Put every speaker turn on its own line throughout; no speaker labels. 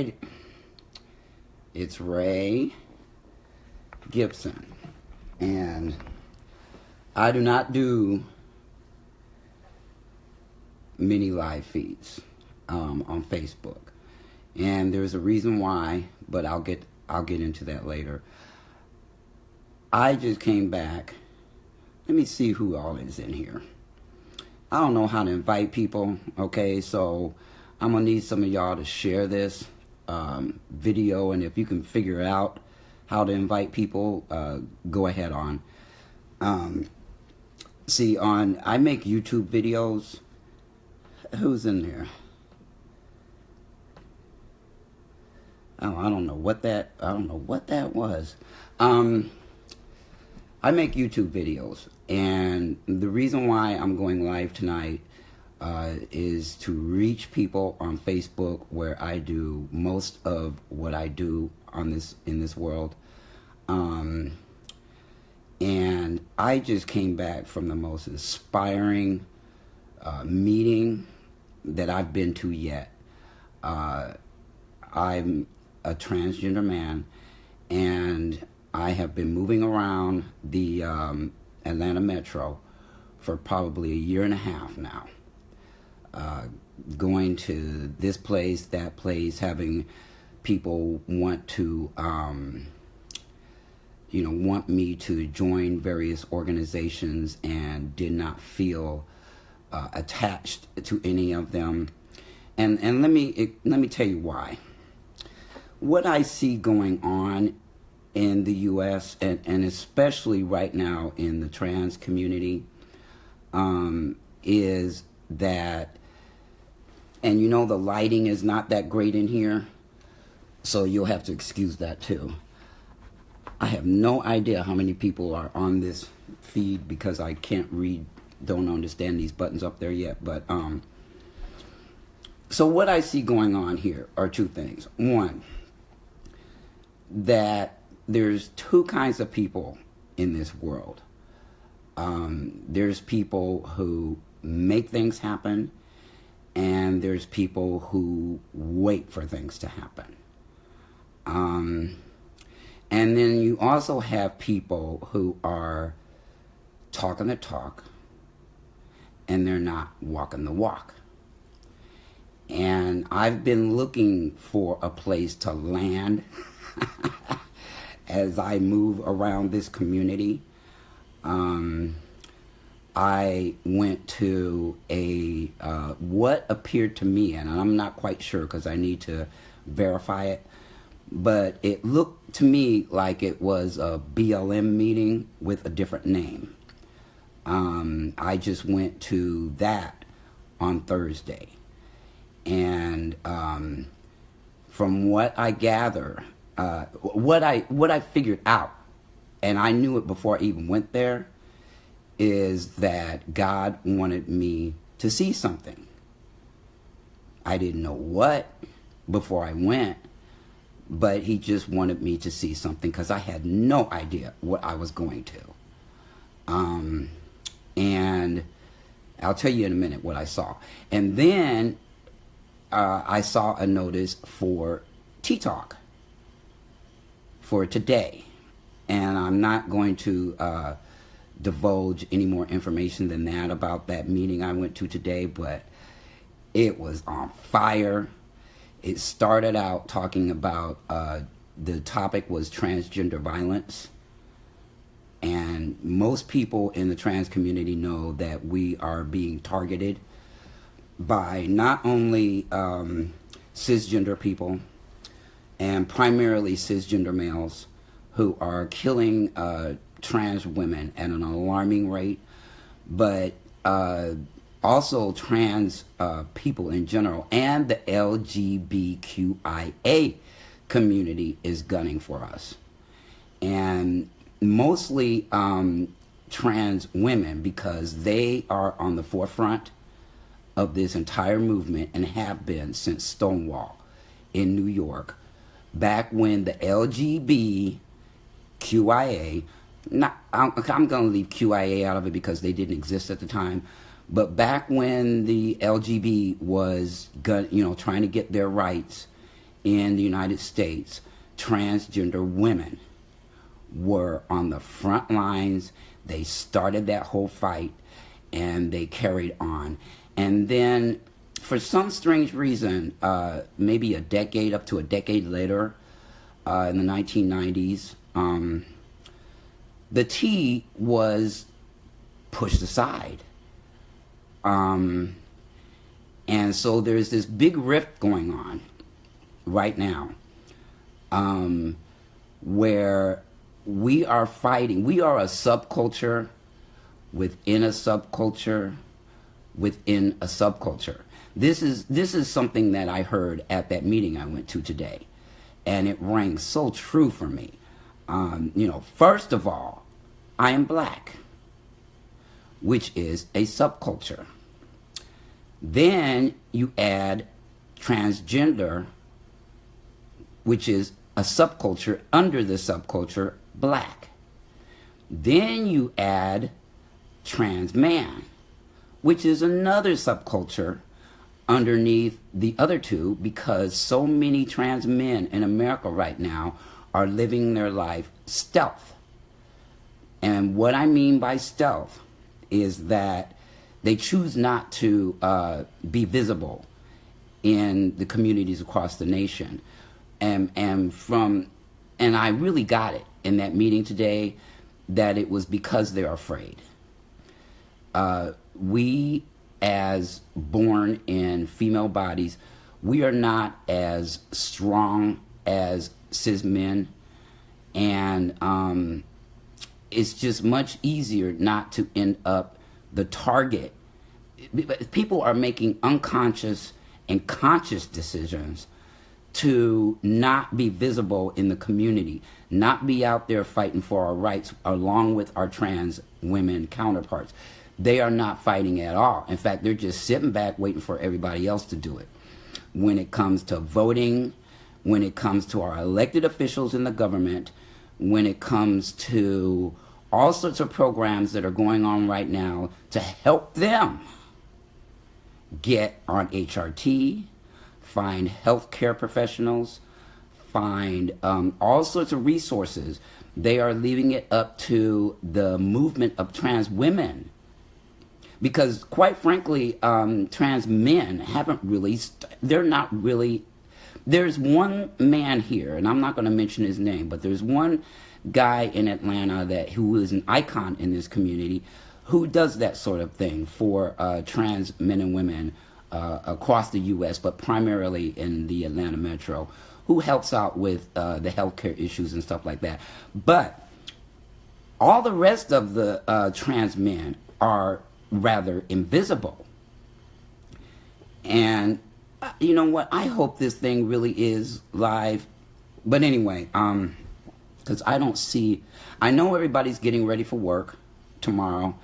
right. It's Ray Gibson. And I do not do many live feeds on Facebook. And there's a reason why, but I'll get into that later. I just came back. Let me see who all is in here. I don't know how to invite people, okay? So I'm gonna need some of y'all to share this video, and if you can figure out how to invite people, go ahead on. I make YouTube videos. Who's in there? Oh, I don't know what that was. I make YouTube videos, and the reason why I'm going live tonight is to reach people on Facebook, where I do most of what I do in this world. And I just came back from the most inspiring meeting that I've been to yet. I'm a transgender man, and I have been moving around the Atlanta Metro for probably a year and a half now. Going to this place, that place, having people want to, want me to join various organizations, and did not feel attached to any of them. And let me tell you why. What I see going on in the U.S. and especially right now in the trans community is that, and the lighting is not that great in here, so you'll have to excuse that too. I have no idea how many people are on this feed because I can't read, don't understand these buttons up there yet, but so what I see going on here are two things. One, that there's two kinds of people in this world. There's people who make things happen, and there's people who wait for things to happen. And then you also have people who are talking the talk, and they're not walking the walk. And I've been looking for a place to land as I move around this community. I went to what appeared to me, and I'm not quite sure because I need to verify it, but it looked to me like it was a BLM meeting with a different name. I just went to that on Thursday, and from what I gather, what I figured out, and I knew it before I even went there, is that God wanted me to see something. I didn't know what before I went, but he just wanted me to see something because I had no idea what I was going to. And I'll tell you in a minute what I saw. And then I saw a notice for T-Talk for today. And I'm not going to divulge any more information than that about that meeting I went to today, but it was on fire. It started out talking about, the topic was transgender violence. And most people in the trans community know that we are being targeted by not only cisgender people, and primarily cisgender males, who are killing trans women at an alarming rate, but also trans people in general, and the LGBQIA community is gunning for us. And mostly trans women, because they are on the forefront of this entire movement and have been since Stonewall in New York, back when the LGBQIA, I'm going to leave QIA out of it because they didn't exist at the time, but back when the LGB was trying to get their rights in the United States, transgender women were on the front lines. They started that whole fight, and they carried on. And then, for some strange reason, maybe up to a decade later, in the 1990s, the T was pushed aside. And so there's this big rift going on right now, where we are fighting. We are a subculture within a subculture within a subculture. This is something that I heard at that meeting I went to today, and it rang so true for me. First of all, I am black, which is a subculture. Then you add transgender, which is a subculture under the subculture black. Then you add trans man, which is another subculture underneath the other two, because so many trans men in America right now are living their life stealth. And what I mean by stealth is that they choose not to be visible in the communities across the nation. And I really got it in that meeting today, that it was because they're afraid. We, as born in female bodies, we are not as strong as cis men, and it's just much easier not to end up the target. People are making unconscious and conscious decisions to not be visible in the community, not be out there fighting for our rights along with our trans women counterparts. They are not fighting at all. In fact, they're just sitting back waiting for everybody else to do it. When it comes to voting, when it comes to our elected officials in the government, when it comes to all sorts of programs that are going on right now to help them get on HRT, find healthcare professionals, find all sorts of resources. They are leaving it up to the movement of trans women. Because quite frankly, trans men haven't really, they're not really, there's one man here, and I'm not going to mention his name, but there's one guy in Atlanta who is an icon in this community, who does that sort of thing for trans men and women across the U.S., but primarily in the Atlanta metro, who helps out with the healthcare issues and stuff like that. But all the rest of the trans men are rather invisible. And you know what? I hope this thing really is live. But anyway, because I know everybody's getting ready for work tomorrow,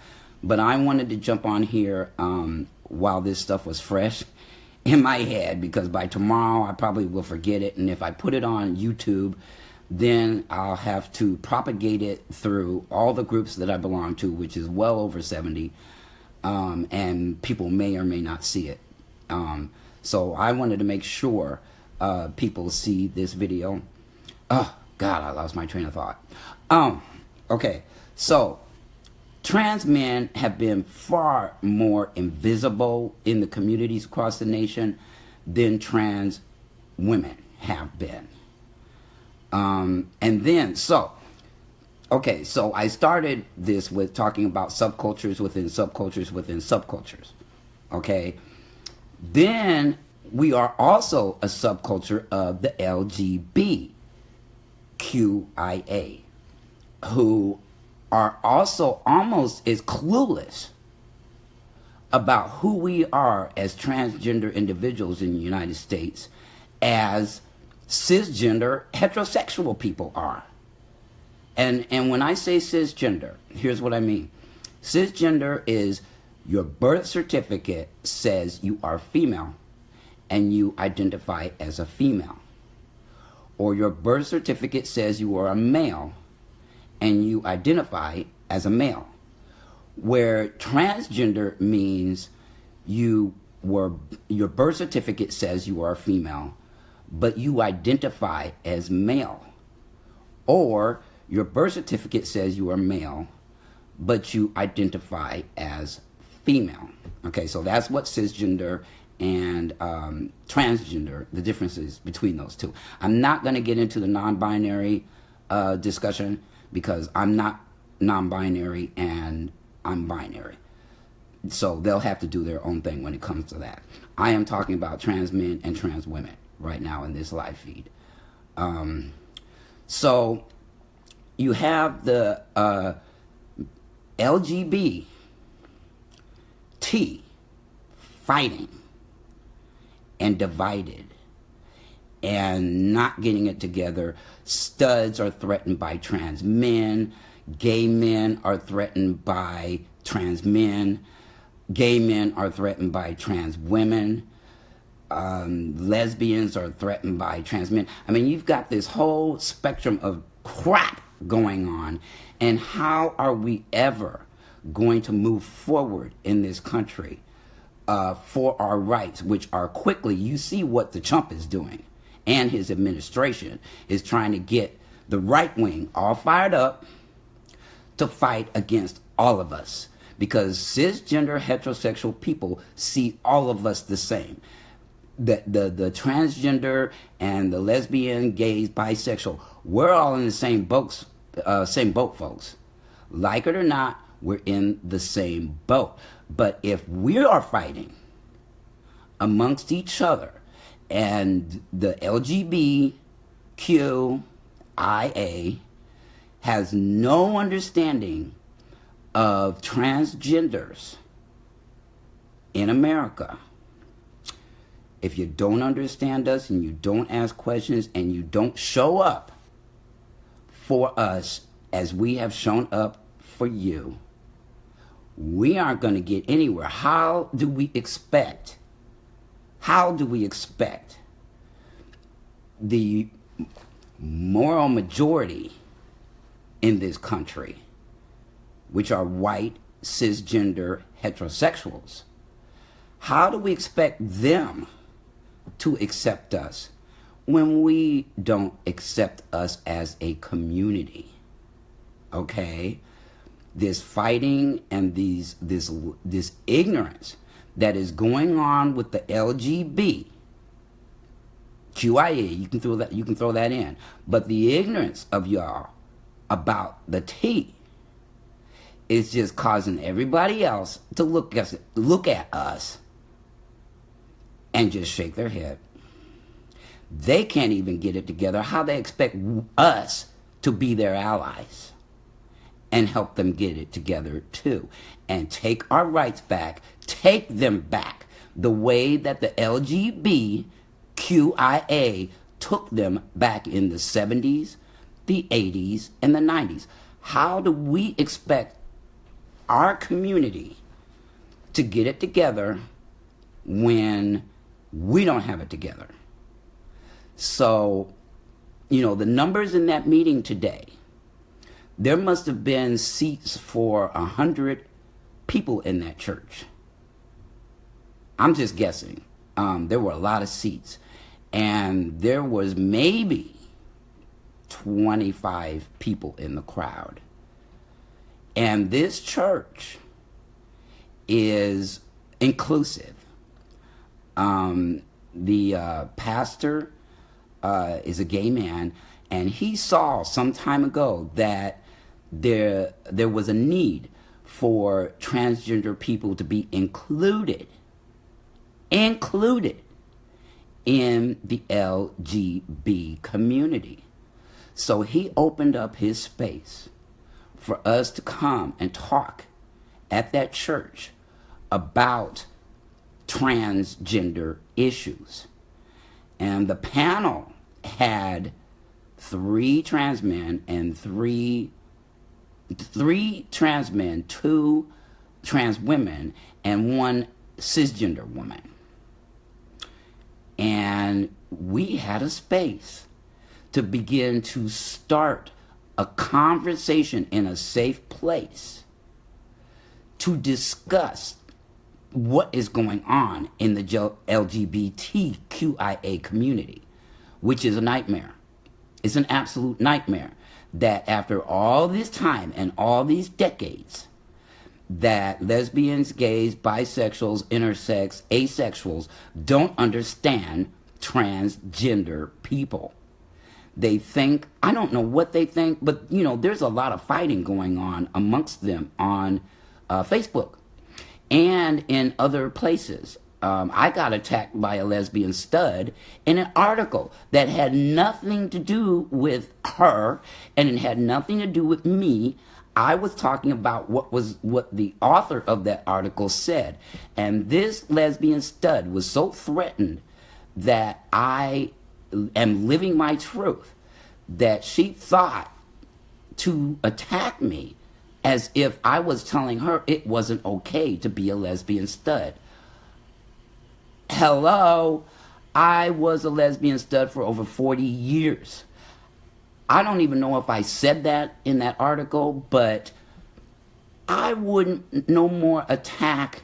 but I wanted to jump on here while this stuff was fresh in my head, because by tomorrow I probably will forget it. And if I put it on YouTube, then I'll have to propagate it through all the groups that I belong to, which is well over 70. And people may or may not see it. So I wanted to make sure people see this video. Oh, God, I lost my train of thought. Okay, so trans men have been far more invisible in the communities across the nation than trans women have been. So I started this with talking about subcultures within subcultures within subcultures. Okay. Then we are also a subculture of the LGBQIA, who are also almost as clueless about who we are as transgender individuals in the United States as cisgender heterosexual people are. And when I say cisgender, here's what I mean. Cisgender is your birth certificate says you are female and you identify as a female. Or your birth certificate says you are a male and you identify as a male. Where transgender means your birth certificate says you are a female, but you identify as male. Or your birth certificate says you are male, but you identify as female. Okay, so that's what cisgender and transgender, the differences between those two. I'm not going to get into the non-binary discussion because I'm not non-binary and I'm binary. So they'll have to do their own thing when it comes to that. I am talking about trans men and trans women right now in this live feed. So you have the LGBT fighting and divided and not getting it together. Studs are threatened by trans men. Gay men are threatened by trans men. Gay men are threatened by trans women. Lesbians are threatened by trans men. I mean, you've got this whole spectrum of crap going on. And how are we ever going to move forward in this country for our rights, which are quickly, you see what the Trump is doing, and his administration is trying to get the right wing all fired up to fight against all of us, because cisgender heterosexual people see all of us the same. The transgender and the lesbian, gays, bisexual, we're all in the same boat, folks. Like it or not, we're in the same boat. But if we are fighting amongst each other, and the LGBQIA has no understanding of transgenders in America, if you don't understand us and you don't ask questions and you don't show up for us as we have shown up for you, we aren't going to get anywhere. How do we expect the moral majority in this country, which are white, cisgender, heterosexuals, how do we expect them to accept us when we don't accept us as a community? Okay? This fighting and this ignorance that is going on with the LGBTQIA, you can throw that in, but the ignorance of y'all about the T is just causing everybody else to look at us and just shake their head. They can't even get it together. How they expect us to be their allies and help them get it together too, and take our rights back, take them back the way that the LGBTQIA took them back in the 70s, the 80s, and the 90s. How do we expect our community to get it together when we don't have it together? So, the numbers in that meeting today, there must have been seats for 100 people in that church. I'm just guessing. There were a lot of seats. And there was maybe 25 people in the crowd. And this church is inclusive. The pastor is a gay man, and he saw some time ago that there was a need for transgender people to be included in the LGB community. So he opened up his space for us to come and talk at that church about transgender issues. And the panel had 3 trans men and 3 trans men, 2 trans women, and 1 cisgender woman. And we had a space to begin to start a conversation in a safe place to discuss what is going on in the LGBTQIA community. which is a nightmare. It's an absolute nightmare that after all this time and all these decades, that lesbians, gays, bisexuals, intersex, asexuals don't understand transgender people. They think, I don't know what they think, but you know, there's a lot of fighting going on amongst them on Facebook and in other places. I got attacked by a lesbian stud in an article that had nothing to do with her, and it had nothing to do with me. I was talking about what the author of that article said, and this lesbian stud was so threatened that I am living my truth that she thought to attack me as if I was telling her it wasn't okay to be a lesbian stud. Hello, I was a lesbian stud for over 40 years. I don't even know if I said that in that article, but I wouldn't no more attack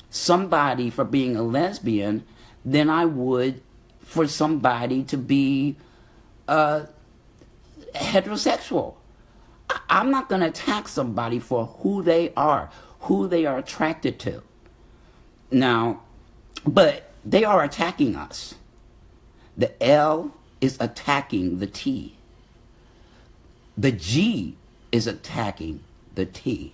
somebody for being a lesbian than I would for somebody to be heterosexual. I'm not going to attack somebody for who they are attracted to. Now, but they are attacking us. The L is attacking the T. The G is attacking the T.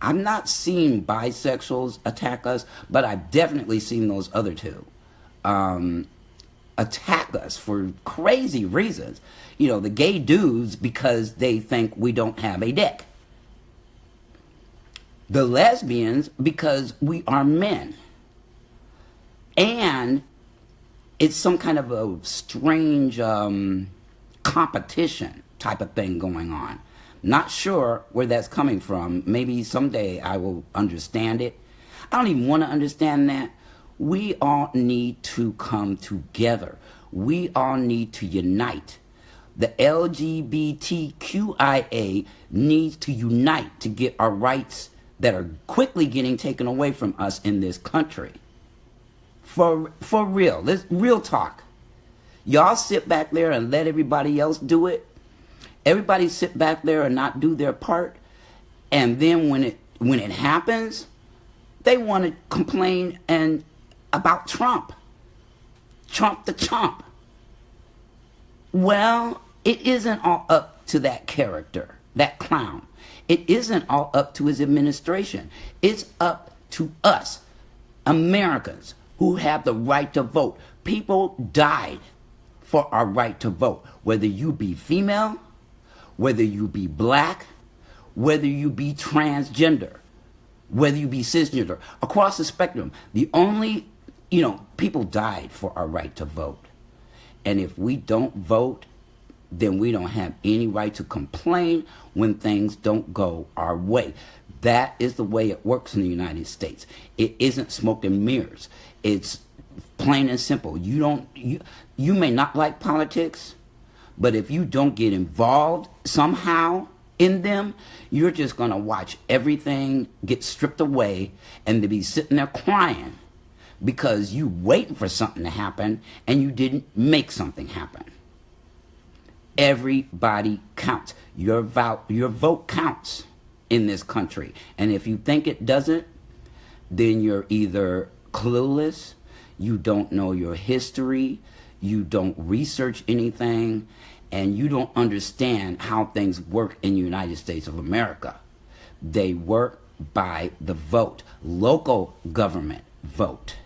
I'm not seeing bisexuals attack us, but I've definitely seen those other two attack us for crazy reasons. You know, the gay dudes because they think we don't have a dick. The lesbians because we are men. And it's some kind of a strange competition type of thing going on. Not sure where that's coming from. Maybe someday I will understand it. I don't even want to understand that. We all need to come together. We all need to unite. The LGBTQIA needs to unite to get our rights that are quickly getting taken away from us in this country. For real. Let's real talk. Y'all sit back there and let everybody else do it. Everybody sit back there and not do their part. And then when it happens, they want to complain and about Trump. Trump the chump. Well, it isn't all up to that character, that clown. It isn't all up to his administration. It's up to us, Americans, who have the right to vote. People died for our right to vote. Whether you be female, whether you be black, whether you be transgender, whether you be cisgender, across the spectrum, the only, people died for our right to vote. And if we don't vote, then we don't have any right to complain when things don't go our way. That is the way it works in the United States. It isn't smoke and mirrors. It's plain and simple. You may not like politics, but if you don't get involved somehow in them, you're just going to watch everything get stripped away and to be sitting there crying because you waiting for something to happen and you didn't make something happen. Everybody counts. Your vote counts in this country. And if you think it doesn't, then you're either clueless, you don't know your history, you don't research anything, and you don't understand how things work in the United States of America. They work by the vote, local government vote.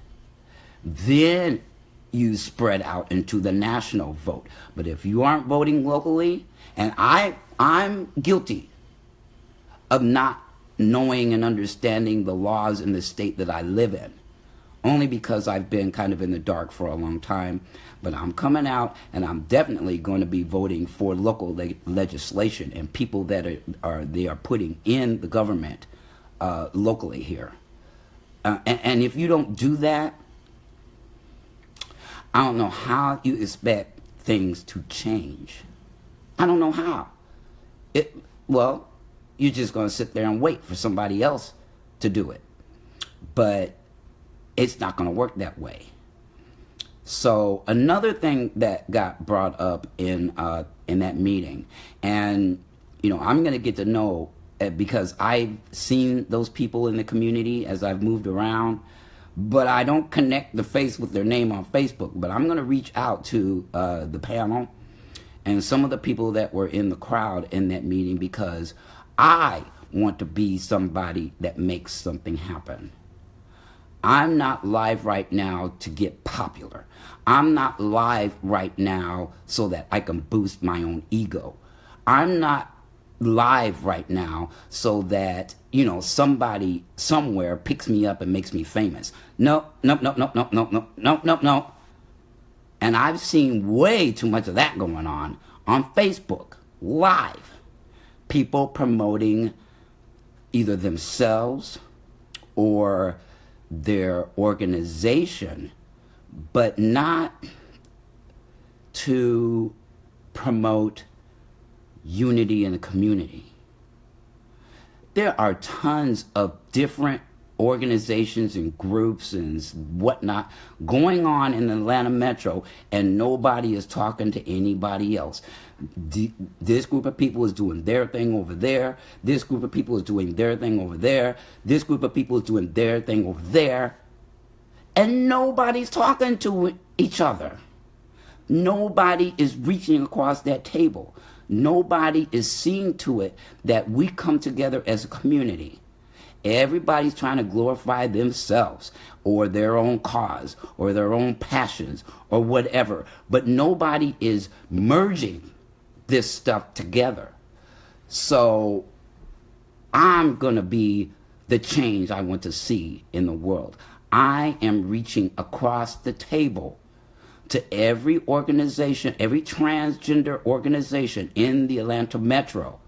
Then you spread out into the national vote. But if you aren't voting locally, and I'm guilty of not knowing and understanding the laws in the state that I live in, only because I've been kind of in the dark for a long time. But I'm coming out, and I'm definitely going to be voting for local legislation and people that they are putting in the government locally here. And if you don't do that, I don't know how you expect things to change. I don't know how. Well, you're just going to sit there and wait for somebody else to do it. But it's not going to work that way. So another thing that got brought up in that meeting, and I'm gonna get to know because I've seen those people in the community as I've moved around, but I don't connect the face with their name on Facebook. But I'm gonna reach out to the panel and some of the people that were in the crowd in that meeting because I want to be somebody that makes something happen. I'm not live right now to get popular. I'm not live right now so that I can boost my own ego. I'm not live right now so that, somebody somewhere picks me up and makes me famous. No. And I've seen way too much of that going on Facebook, live. People promoting either themselves or their organization, but not to promote unity in the community. There are tons of different organizations and groups and whatnot going on in the Atlanta Metro, and nobody is talking to anybody else. This group of people is doing their thing over there. This group of people is doing their thing over there. This group of people is doing their thing over there. And nobody's talking to each other. Nobody is reaching across that table. Nobody is seeing to it that we come together as a community. Everybody's trying to glorify themselves or their own cause or their own passions or whatever. But nobody is merging this stuff together. So I'm going to be the change I want to see in the world. I am reaching across the table to every organization, every transgender organization in the Atlanta Metro,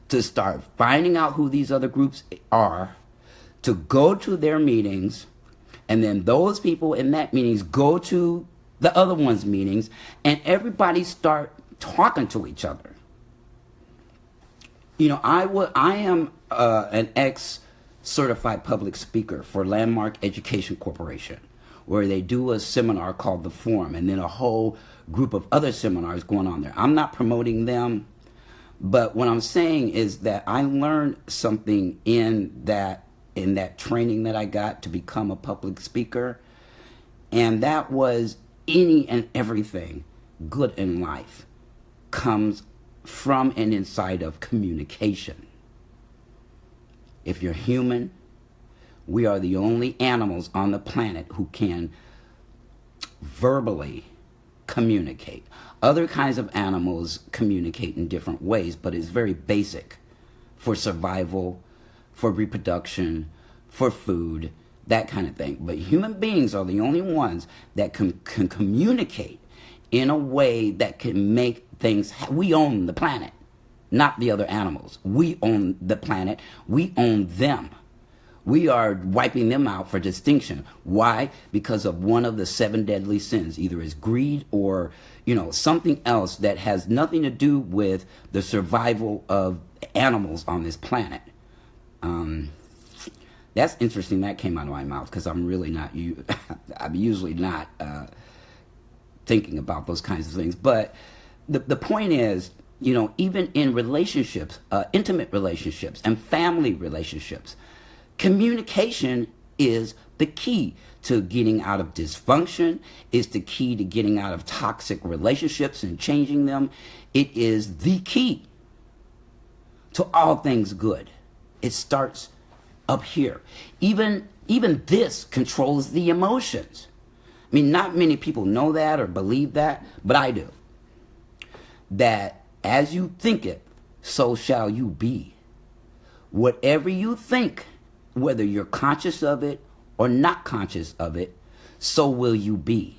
to start finding out who these other groups are, to go to their meetings, and then those people in that meetings go to the other ones' meetings, and everybody start talking to each other. I am an ex-certified public speaker for Landmark Education Corporation, where they do a seminar called The Forum, and then a whole group of other seminars going on there. I'm not promoting them, but what I'm saying is that I learned something in that training that I got to become a public speaker, and that was any and everything good in life comes from and inside of communication. If you're human, we are the only animals on the planet who can verbally communicate. Other kinds of animals communicate in different ways, but it's very basic for survival, for reproduction, for food, that kind of thing. But human beings are the only ones that can communicate in a way that can make things. We own the planet, not the other animals. We own the planet. We own them. We are wiping them out for distinction. Why? Because of one of the 7 deadly sins. Either it's greed or, something else that has nothing to do with the survival of animals on this planet. That's interesting that came out of my mouth because I'm really not, I'm usually not thinking about those kinds of things. But the point is, even in relationships, intimate relationships and family relationships, communication is the key to getting out of dysfunction, is the key to getting out of toxic relationships and changing them. It is the key to all things good. It starts up here. Even this controls the emotions. I mean, not many people know that or believe that, but I do. That as you think it, so shall you be. Whatever you think, whether you're conscious of it or not conscious of it, so will you be.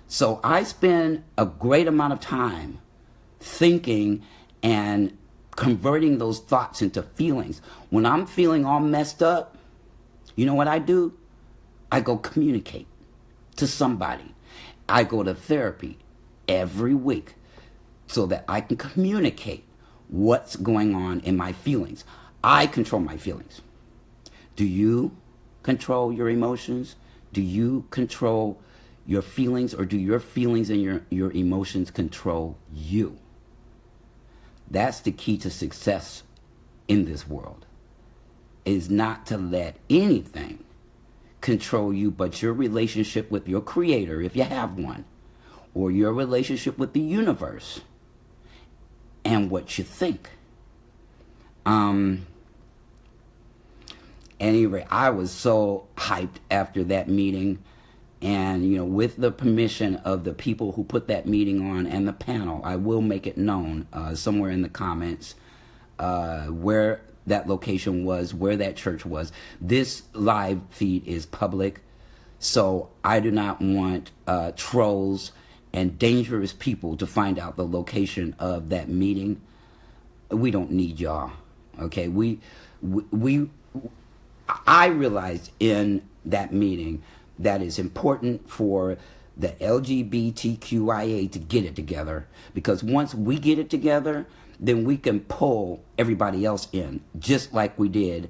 So I spend a great amount of time thinking and converting those thoughts into feelings. When I'm feeling all messed up, you know what I do? I go communicate to somebody. I go to therapy every week so that I can communicate what's going on in my feelings. I control my feelings. Do you control your emotions? Do you control your feelings, or do your feelings and your emotions control you? That's the key to success in this world, is not to let anything control you but your relationship with your creator, if you have one, or your relationship with the universe and what you think. Anyway, I was so hyped after that meeting, and with the permission of the people who put that meeting on and the panel, I will make it known somewhere in the comments where that location was, where that church was. This live feed is public, so I do not want trolls and dangerous people to find out the location of that meeting. We don't need y'all, okay? I realized in that meeting that it's important for the LGBTQIA to get it together, because once we get it together, then we can pull everybody else in, just like we did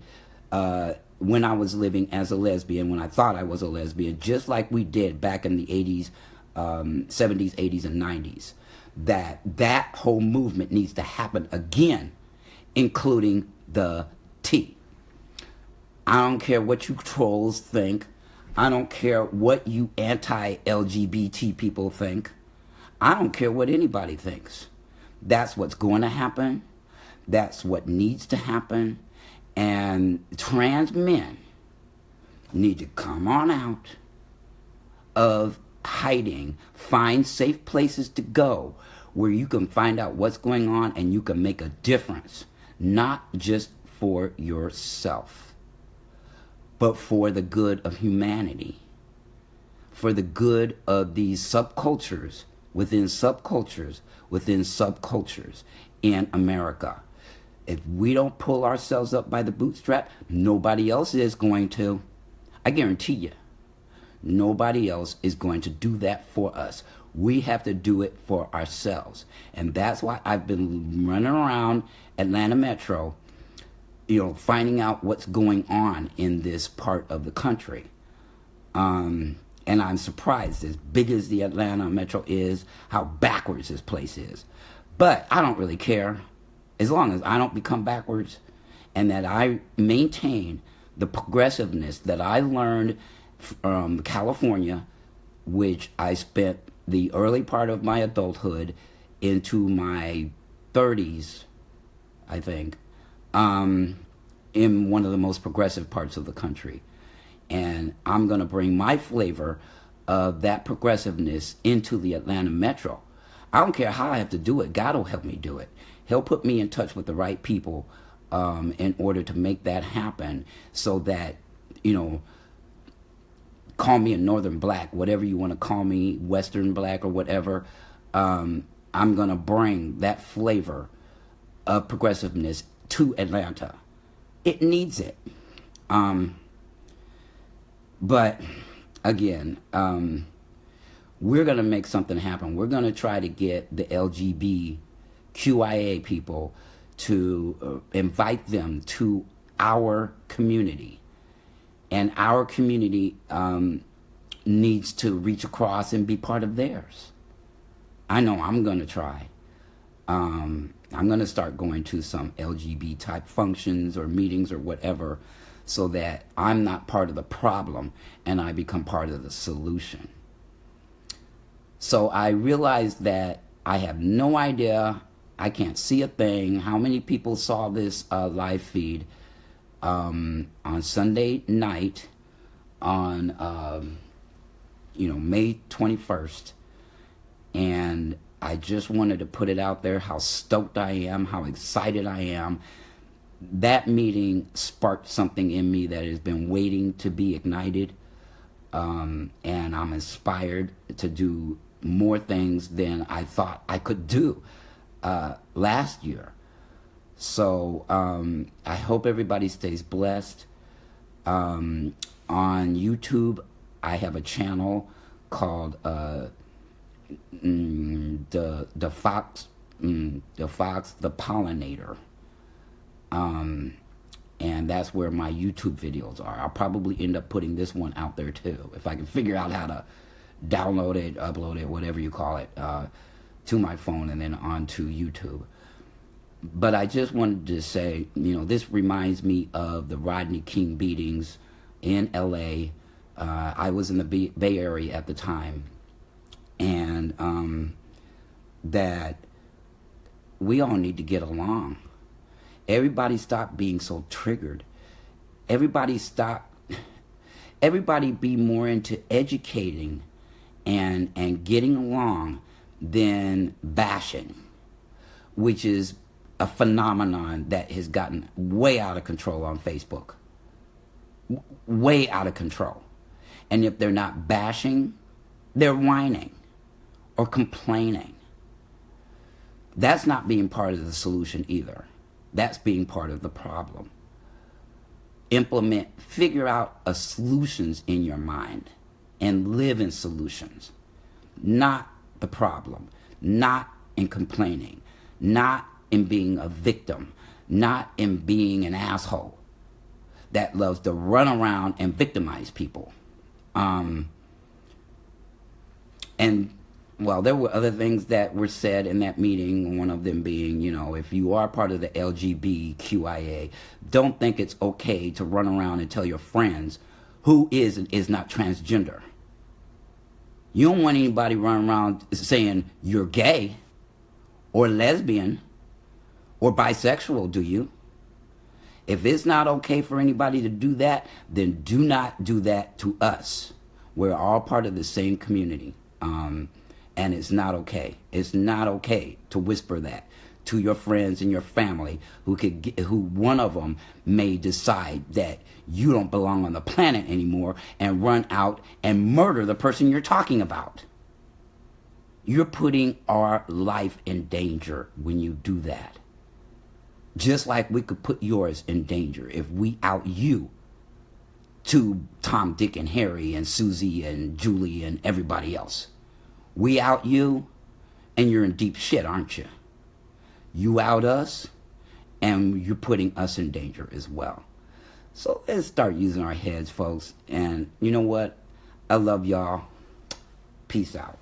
when I was living as a lesbian, when I thought I was a lesbian, just like we did back in the 80s, 70s, 80s, and 90s. That whole movement needs to happen again, including the T. I don't care what you trolls think. I don't care what you anti-LGBT people think. I don't care what anybody thinks. That's what's going to happen. That's what needs to happen. And trans men need to come on out of hiding, find safe places to go where you can find out what's going on and you can make a difference, not just for yourself, but for the good of humanity, for the good of these subcultures within subcultures within subcultures in America. If we don't pull ourselves up by the bootstrap, nobody else is going to. I guarantee you, nobody else is going to do that for us. We have to do it for ourselves. And that's why I've been running around Atlanta Metro, finding out what's going on in this part of the country. And I'm surprised, as big as the Atlanta Metro is, how backwards this place is. But I don't really care, as long as I don't become backwards and that I maintain the progressiveness that I learned from California, which I spent the early part of my adulthood into my 30s, I think, in one of the most progressive parts of the country. And I'm going to bring my flavor of that progressiveness into the Atlanta Metro. I don't care how I have to do it. God will help me do it. He'll put me in touch with the right people in order to make that happen, so that, call me a Northern Black, whatever you want to call me, Western Black or whatever. I'm going to bring that flavor of progressiveness to Atlanta. It needs it. But again, we're going to make something happen. We're going to try to get the LGBTQIA people to invite them to our community. And our community needs to reach across and be part of theirs. I know I'm going to try. I'm going to start going to some LGBT type functions or meetings or whatever, so that I'm not part of the problem and I become part of the solution. So I realized that I have no idea, I can't see a thing, how many people saw this live feed on Sunday night on May 21st. And I just wanted to put it out there how stoked I am, how excited I am. That meeting sparked something in me that has been waiting to be ignited, and I'm inspired to do more things than I thought I could do last year. So I hope everybody stays blessed. On YouTube, I have a channel called the Fox the Pollinator. And that's where my YouTube videos are. I'll probably end up putting this one out there too, if I can figure out how to download it, upload it, whatever you call it, to my phone and then onto YouTube. But I just wanted to say, this reminds me of the Rodney King beatings in LA. I was in the Bay Area at the time, and that we all need to get along. Everybody stop being so triggered. Everybody be more into educating and getting along than bashing, which is a phenomenon that has gotten way out of control on Facebook. Way out of control. And if they're not bashing, they're whining or complaining. That's not being part of the solution either. That's being part of the problem. Figure out solutions in your mind and live in solutions, not the problem, not in complaining, not in being a victim, not in being an asshole that loves to run around and victimize people. And well, there were other things that were said in that meeting, one of them being, if you are part of the LGBQIA, don't think it's okay to run around and tell your friends who is and is not transgender. You don't want anybody running around saying you're gay or lesbian or bisexual, do you? If it's not okay for anybody to do that, then do not do that to us. We're all part of the same community. And it's not okay. It's not okay to whisper that to your friends and your family who one of them may decide that you don't belong on the planet anymore and run out and murder the person you're talking about. You're putting our life in danger when you do that. Just like we could put yours in danger if we out you to Tom, Dick, and Harry and Susie and Julie and everybody else. We out you, and you're in deep shit, aren't you? You out us, and you're putting us in danger as well. So let's start using our heads, folks. And you know what? I love y'all. Peace out.